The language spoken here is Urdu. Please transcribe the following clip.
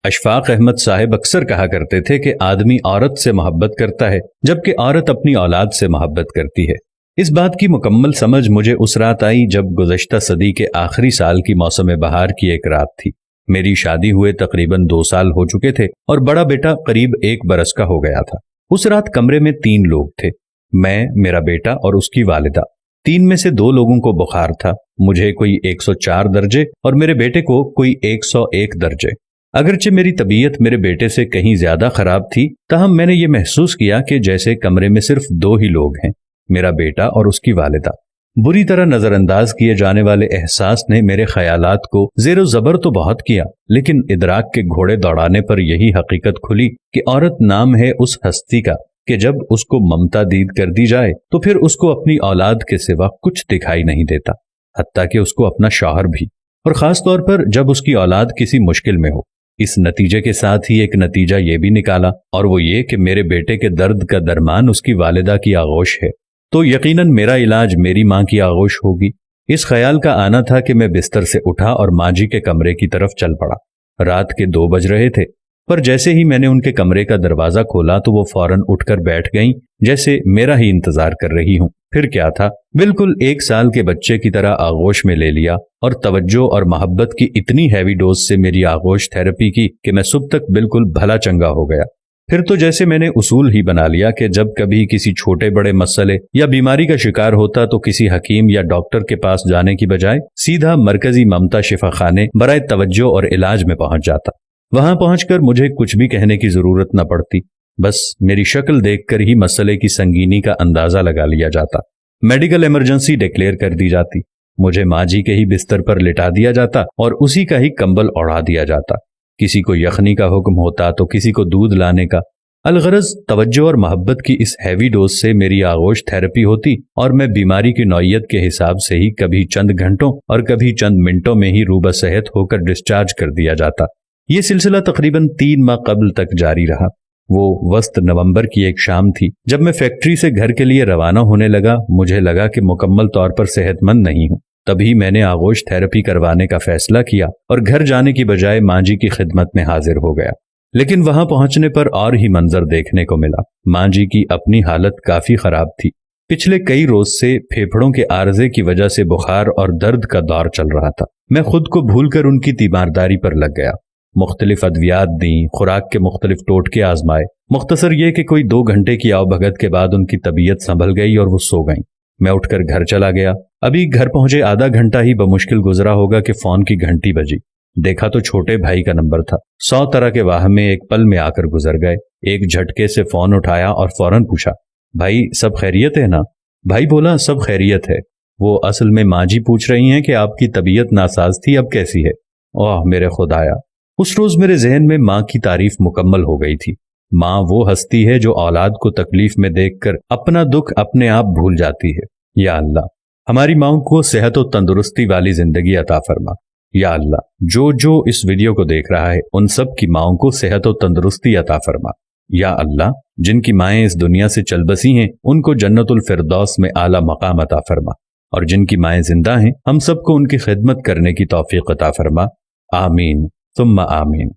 اشفاق احمد صاحب اکثر کہا کرتے تھے کہ آدمی عورت سے محبت کرتا ہے جبکہ عورت اپنی اولاد سے محبت کرتی ہے۔ اس بات کی مکمل سمجھ مجھے اس رات آئی جب گزشتہ صدی کے آخری سال کی موسم بہار کی ایک رات تھی۔ میری شادی ہوئے تقریباً 2 سال ہو چکے تھے اور بڑا بیٹا قریب 1 برس کا ہو گیا تھا۔ اس رات کمرے میں 3 لوگ تھے، میں، میرا بیٹا اور اس کی والدہ۔ 3 میں سے 2 لوگوں کو بخار تھا، مجھے کوئی 104 درجے اور میرے بیٹے کو کوئی 101 درجے۔ اگرچہ میری طبیعت میرے بیٹے سے کہیں زیادہ خراب تھی، تاہم میں نے یہ محسوس کیا کہ جیسے کمرے میں صرف 2 ہی لوگ ہیں، میرا بیٹا اور اس کی والدہ۔ بری طرح نظر انداز کیے جانے والے احساس نے میرے خیالات کو زیر و زبر تو بہت کیا، لیکن ادراک کے گھوڑے دوڑانے پر یہی حقیقت کھلی کہ عورت نام ہے اس ہستی کا کہ جب اس کو ممتا دید کر دی جائے تو پھر اس کو اپنی اولاد کے سوا کچھ دکھائی نہیں دیتا، حتیٰ کہ اس کو اپنا شوہر بھی، اور خاص طور پر جب اس کی اولاد کسی مشکل میں ہو۔ اس نتیجے کے ساتھ ہی ایک نتیجہ یہ بھی نکالا، اور وہ یہ کہ میرے بیٹے کے درد کا درمان اس کی والدہ کی آغوش ہے، تو یقیناً میرا علاج میری ماں کی آغوش ہوگی۔ اس خیال کا آنا تھا کہ میں بستر سے اٹھا اور ماں جی کے کمرے کی طرف چل پڑا۔ رات کے 2 بج رہے تھے، پر جیسے ہی میں نے ان کے کمرے کا دروازہ کھولا تو وہ فوراً اٹھ کر بیٹھ گئیں، جیسے میرا ہی انتظار کر رہی ہوں۔ پھر کیا تھا، بالکل 1 سال کے بچے کی طرح آغوش میں لے لیا اور توجہ اور محبت کی اتنی ہیوی ڈوز سے میری آغوش تھراپی کی کہ میں صبح تک بالکل بھلا چنگا ہو گیا۔ پھر تو جیسے میں نے اصول ہی بنا لیا کہ جب کبھی کسی چھوٹے بڑے مسئلے یا بیماری کا شکار ہوتا تو کسی حکیم یا ڈاکٹر کے پاس جانے کی بجائے سیدھا مرکزی ممتا شفا خانے برائے توجہ اور علاج میں پہنچ جاتا۔ وہاں پہنچ کر مجھے کچھ بھی کہنے کی ضرورت نہ پڑتی، بس میری شکل دیکھ کر ہی مسئلے کی سنگینی کا اندازہ لگا لیا جاتا۔ میڈیکل ایمرجنسی ڈکلیئر کر دی جاتی، مجھے ماں جی کے ہی بستر پر لٹا دیا جاتا اور اسی کا ہی کمبل اوڑھا دیا جاتا۔ کسی کو یخنی کا حکم ہوتا تو کسی کو دودھ لانے کا۔ الغرض توجہ اور محبت کی اس ہیوی ڈوز سے میری آغوش تھراپی ہوتی اور میں بیماری کی نوعیت کے حساب سے ہی کبھی چند گھنٹوں اور کبھی چند منٹوں میں ہی روبہ صحت ہو کر ڈسچارج کر دیا جاتا۔ یہ سلسلہ تقریباً 3 ماہ قبل تک جاری رہا۔ وہ وسط نومبر کی ایک شام تھی جب میں فیکٹری سے گھر کے لیے روانہ ہونے لگا۔ مجھے لگا کہ مکمل طور پر صحت مند نہیں ہوں، تبھی میں نے آغوش تھراپی کروانے کا فیصلہ کیا اور گھر جانے کی بجائے ماں جی کی خدمت میں حاضر ہو گیا۔ لیکن وہاں پہنچنے پر اور ہی منظر دیکھنے کو ملا۔ ماں جی کی اپنی حالت کافی خراب تھی، پچھلے کئی روز سے پھیپھڑوں کے عارضے کی وجہ سے بخار اور درد کا دور چل رہا تھا۔ میں خود کو بھول کر ان کی تیمارداری پر لگ گیا، مختلف ادویات دیں، خوراک کے مختلف ٹوٹکے آزمائے۔ مختصر یہ کہ کوئی 2 گھنٹے کی آؤ بھگت کے بعد ان کی طبیعت سنبھل گئی اور وہ سو گئیں۔ میں اٹھ کر گھر چلا گیا۔ ابھی گھر پہنچے آدھا گھنٹہ ہی بمشکل گزرا ہوگا کہ فون کی گھنٹی بجی۔ دیکھا تو چھوٹے بھائی کا نمبر تھا۔ 100 طرح کے واہمے ایک پل میں آ کر گزر گئے۔ ایک جھٹکے سے فون اٹھایا اور فوراً پوچھا، بھائی سب خیریت ہے نا؟ بھائی بولا، سب خیریت ہے۔ وہ اصل میں ماں جی پوچھ رہی ہیں کہ آپ کی طبیعت ناساز تھی، اب کیسی ہے؟ اوہ میرے خدایا! اس روز میرے ذہن میں ماں کی تعریف مکمل ہو گئی تھی۔ ماں وہ ہستی ہے جو اولاد کو تکلیف میں دیکھ کر اپنا دکھ اپنے آپ بھول جاتی ہے۔ یا اللہ، ہماری ماؤں کو صحت و تندرستی والی زندگی عطا فرما۔ یا اللہ، جو اس ویڈیو کو دیکھ رہا ہے ان سب کی ماؤں کو صحت و تندرستی عطا فرما۔ یا اللہ، جن کی مائیں اس دنیا سے چل بسی ہیں ان کو جنت الفردوس میں اعلیٰ مقام عطا فرما، اور جن کی مائیں زندہ ہیں ہم سب کو ان کی خدمت کرنے کی توفیق عطا فرما۔ آمین ثم آمین۔